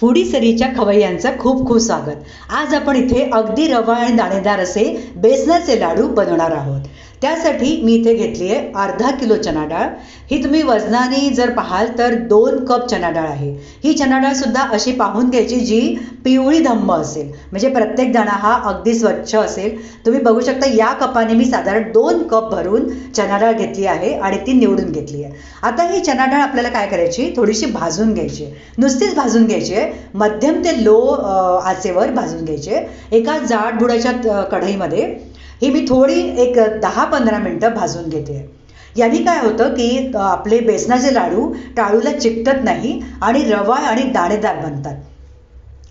Foodie सरीच्या खवय्यांचं खूप खूप स्वागत. आज आपण इथे अगदी रवा आणि दाणेदार असे बेसनाचे लाडू बनवणार आहोत. त्यासाठी मी इथे घेतली आहे अर्धा किलो चना डाळ. ही तुम्ही वजनाने जर पाहाल तर 2 कप चना डाळ आहे. ही चना डाळ सुद्धा अशी पाहून घ्यायची जी पिवळी धम्म असेल, म्हणजे प्रत्येक दाणा हा अगदी स्वच्छ असेल. तुम्ही बघू शकता या कपाने मी साधारण 2 कप भरून चना डाळ घेतली आहे आणि ती निवडून घेतली आहे. आता ही चना डाळ आपल्याला काय करायची, थोडीशी भाजून घ्यायची. नुसतीच भाजून घ्यायची आहे, मध्यम ते लो आचेवर भाजून घ्यायची आहे. एका जाड बुडाच्या कढईमध्ये ही मी थोडी एक 10-15 मिनटं भाजून घेते. यांनी काय होतं की आपले बेसनाचे लाडू टाळूला चिकटत नाही आणि रवा आणि दाणेदार बनतात.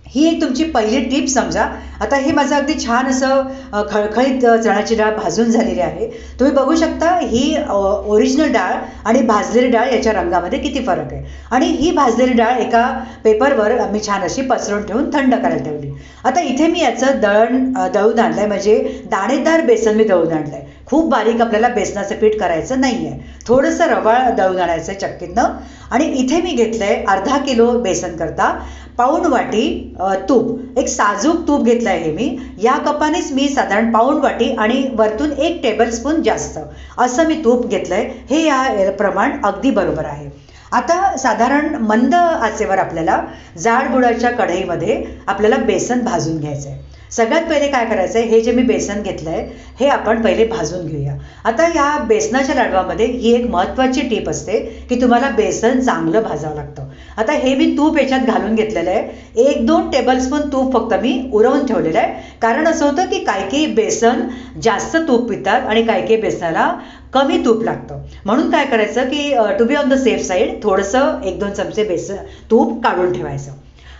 ही एक तुमची पहिली टीप समजा. आता हे माझं अगदी छान असं खळखळीत चण्याची डाळ भाजून झालेली आहे. तुम्ही बघू शकता ही ओरिजिनल डाळ आणि भाजलेली डाळ याच्या रंगामध्ये किती फरक आहे. आणि ही भाजलेली डाळ एका पेपरवर मी छान अशी पसरवून ठेवून थंड करायला ठेवली. आता इथे मी याचं दळून आणलं आहे, म्हणजे दाणेदार बेसन मी दळून आणलं आहे. खूप बारीक आपल्याला बेसनाचं पीठ करायचं नाही आहे. थोडंसं रवाळ दळून आणायचं आहे चक्कीतनं. आणि इथे मी घेतलं आहे अर्धा किलो बेसन करता पाऊण वाटी तूप. एक साजूक तूप घेतलं आहे मी. या कपानेच मी साधारण पाऊण वाटी आणि वरतून 1 टेबलस्पून जास्त असं मी तूप घेतलं आहे. हे या प्रमाण अगदी बरोबर आहे. आता साधारण मंद आचेवर आपल्याला जाड बुडाच्या कढईमध्ये आपल्याला बेसन भाजून घ्यायचं आहे. सगळ्यात पहिले काय करायचं आहे, हे जे मी बेसन घेतलं आहे हे आपण पहिले भाजून घेऊया. आता या बेसनाच्या लाडवामध्ये ही एक महत्त्वाची टीप असते की तुम्हाला बेसन चांगलं भाजावं लागतं. आता हे मी तूप याच्यात घालून घेतलेलं आहे. 1-2 टेबलस्पून तूप फक्त मी उरवून ठेवलेलं आहे. कारण असं होतं की काही बेसन जास्त तूप पितात आणि काही बेसनाला कमी तूप लागतं. म्हणून काय करायचं की to be on the safe side थोडंसं 1-2 चमचे बेसन तूप काढून ठेवायचं.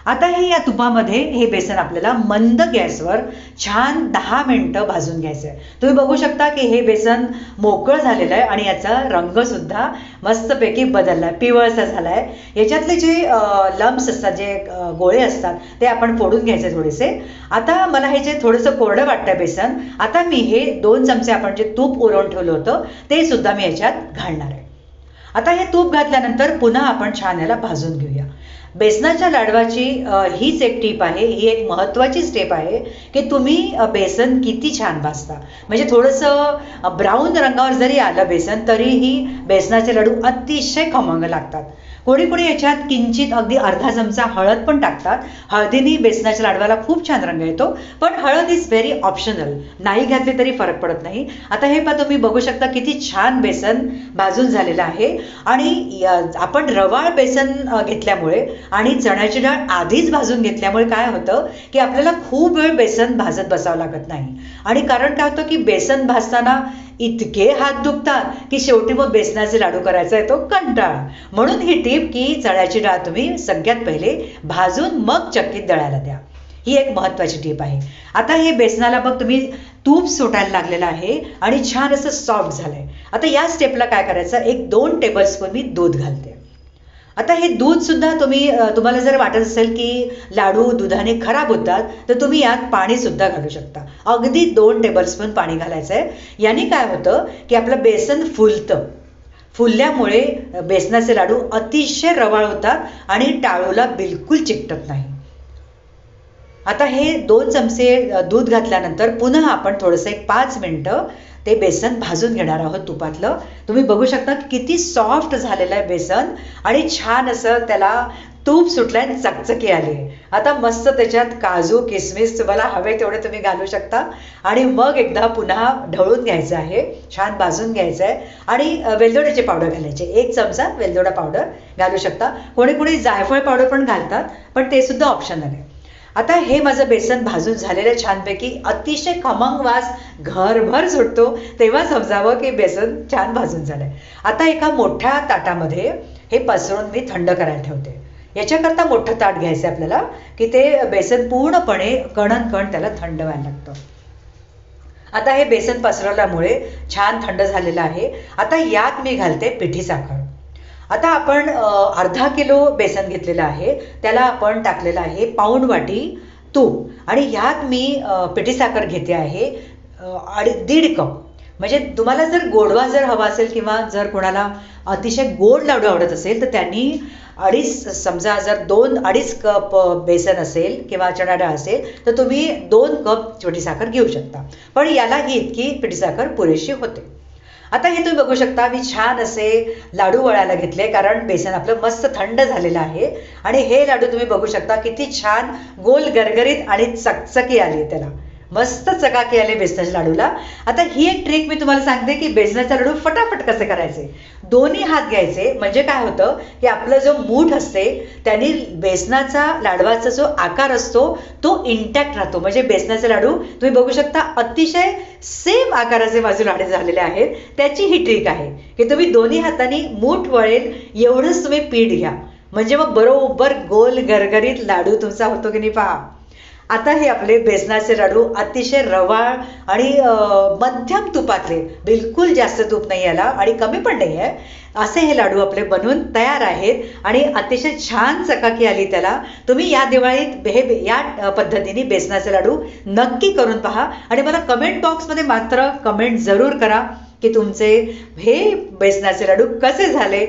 आता हे या तुपामध्ये हे बेसन आपल्याला मंद गॅसवर छान 10 मिनटं भाजून घ्यायचं आहे. तुम्ही बघू शकता की हे बेसन मोकळं झालेलं आहे आणि याचा रंगसुद्धा मस्तपैकी बदलला आहे, पिवळसा झाला आहे. याच्यातले जे लम्प्स असतात, जे गोळे असतात ते आपण फोडून घ्यायचे थोडेसे. आता मला हे जे थोडंसं कोरडं वाटतं बेसन, आता मी हे 2 चमचे आपण जे तूप उरवून ठेवलं होतं ते सुद्धा मी याच्यात घालणार आहे. आता हे तूप घातल्यानंतर पुन्हा आपण छान याला भाजून घेऊया. बेसनाच्या लाडवाची हीच एक टीप आहे, ही एक महत्त्वाची स्टेप आहे की तुम्ही बेसन किती छान भाजता. म्हणजे थोडंसं ब्राऊन रंगावर जरी आलं बेसन तरीही बेसनाचे लाडू अतिशय खमंग लागतात. कोणी कोणी याच्यात किंचित अगदी अर्धा चमचा हळद पण टाकतात. हळदीने बेसनाच्या लाडवाला खूप छान रंग येतो, पण हळद इज व्हेरी ऑप्शनल, नाही घातली तरी फरक पडत नाही. आता हे पण तुम्ही बघू शकता किती छान बेसन भाजून झालेलं आहे. आणि आपण रवाळ बेसन घेतल्यामुळे आणि चण्याची डाळ आधीच भाजून घेतल्यामुळे काय होतं की आपल्याला खूप वेळ बेसन भाजत बसावं लागत नाही. आणि कारण काय होतं की बेसन भाजताना इतके हात दुखतात की शेवटी मग बेसनाचे लाडू करायचा आहे तो कंटाळा. म्हणून ही टीप की चण्याची डाळ तुम्ही सगळ्यात पहिले भाजून मग चक्कीत दळायला द्या, ही एक महत्त्वाची टीप आहे. आता हे बेसनाला बघ तुम्ही तूप सुटायला लागलेलं आहे आणि छान असं सॉफ्ट झालं आहे. आता या स्टेपला काय करायचं, 1-2 टेबलस्पून मी दूध घालते. आता हे दूध सुद्धा तुम्हाला जर वाटत असेल की लाडू दुधाने खराब होतात तर तुम्ही यात पाणी सुद्धा घालू शकता. अगदी 2 टेबलस्पून पाणी घालायचं आहे. याने काय होतं की आपलं बेसन फुलतं. फुलल्यामुळे बेसनाचे लाडू अतिशय रवाळ होतात आणि टाळूला बिलकुल चिकटत नाही. आता हे 2 चमचे दूध घातल्यानंतर पुन्हा आपण थोडंसं 5 मिनटं ते बेसन भाजून घेणार आहोत तुपातलं. तुम्ही बघू शकता किती सॉफ्ट झालेलं आहे बेसन आणि छान असं त्याला तूप सुटलंय, चकचकी आली. आता मस्त त्याच्यात काजू किसमिस तुम्हाला हवे तेवढे तुम्ही घालू शकता आणि मग एकदा पुन्हा ढवळून घ्यायचं आहे, छान भाजून घ्यायचं आहे. आणि वेलदोड्याची पावडर घालायची, 1 चमचा वेलदोडा पावडर घालू शकता. कोणी कोणी जायफळ पावडर पण घालतात, पण ते सुद्धा ऑप्शनल आहे. आता हे माझं बेसन भाजून झालेलं छानपैकी अतिशय खमंग वास घरभर सुटतो, तेव्हा समजावं की बेसन छान भाजून झालंय. आता एका मोठ्या ताटामध्ये हे पसरून मी थंड करायला ठेवते. याच्याकरता मोठं ताट घ्यायचं आपल्याला की ते बेसन पूर्णपणे कण त्याला थंड व्हायला लागतं. आता हे बेसन पसरवल्यामुळे छान थंड झालेलं आहे. आता यात मी घालते पिठी साखर. आता आपण अर्धा किलो बेसन घेतलेलं आहे, त्याला आपण टाकलेलं आहे पाऊण वाटी तूप आणि ह्यात मी पिठी साखर घेते आहे 1.5 कप. म्हणजे तुम्हाला जर गोडवा जर हवा असेल किंवा जर कोणाला अतिशय गोड लाडू आवडत असेल तर त्यांनी समजा जर 2-2.5 कप बेसन असेल किंवा चणा डाळ असेल तर तुम्ही 2 कप पिठी साखर घेऊ शकता. पण याला ही इतकी पिठी साखर पुरेशी होते. आता हे तुम्ही बघू शकता मी छान असे लाडू वळायला घेतले कारण बेसन आपलं मस्त थंड झालेलं आहे आणि हे लाडू तुम्ही बघू शकता किती छान गोल गरगरीत आणि चकचकी आली त्याला. मस्त चकाकी आले बेसनाच्या लाडूला. आता ही एक ट्रिक मी तुम्हाला सांगते की बेसनाचे लाडू फटाफट कसे करायचे. दोन्ही हात घ्यायचे म्हणजे काय होतं की आपलं जो मूठ असते त्यांनी बेसनाचा लाडवाचा जो आकार असतो तो इंटॅक्ट राहतो. म्हणजे बेसनाचे लाडू तुम्ही बघू शकता अतिशय सेम आकाराचे माझे लाडू झालेले आहेत. त्याची ही ट्रिक आहे की तुम्ही दोन्ही हातांनी मूठ वळेल एवढंच तुम्ही पीठ घ्या म्हणजे मग बरोबर गोल गरगरीत लाडू तुमचा होतो की नाही पहा. आता हे आपले बेसनाचे लाडू अतिशय रवाळ आणि मध्यम तुपातले, बिलकुल जास्त तूप नाही याला आणि कमी पण नाही आहे, असे हे लाडू आपले बनवून तयार आहेत आणि अतिशय छान चकाकी आली त्याला. तुम्ही या दिवाळीत या पद्धतीने बेसनाचे लाडू नक्की करून पहा आणि मला कमेंट बॉक्समध्ये मात्र कमेंट जरूर करा की तुमचे हे बेसनाचे लाडू कसे झाले.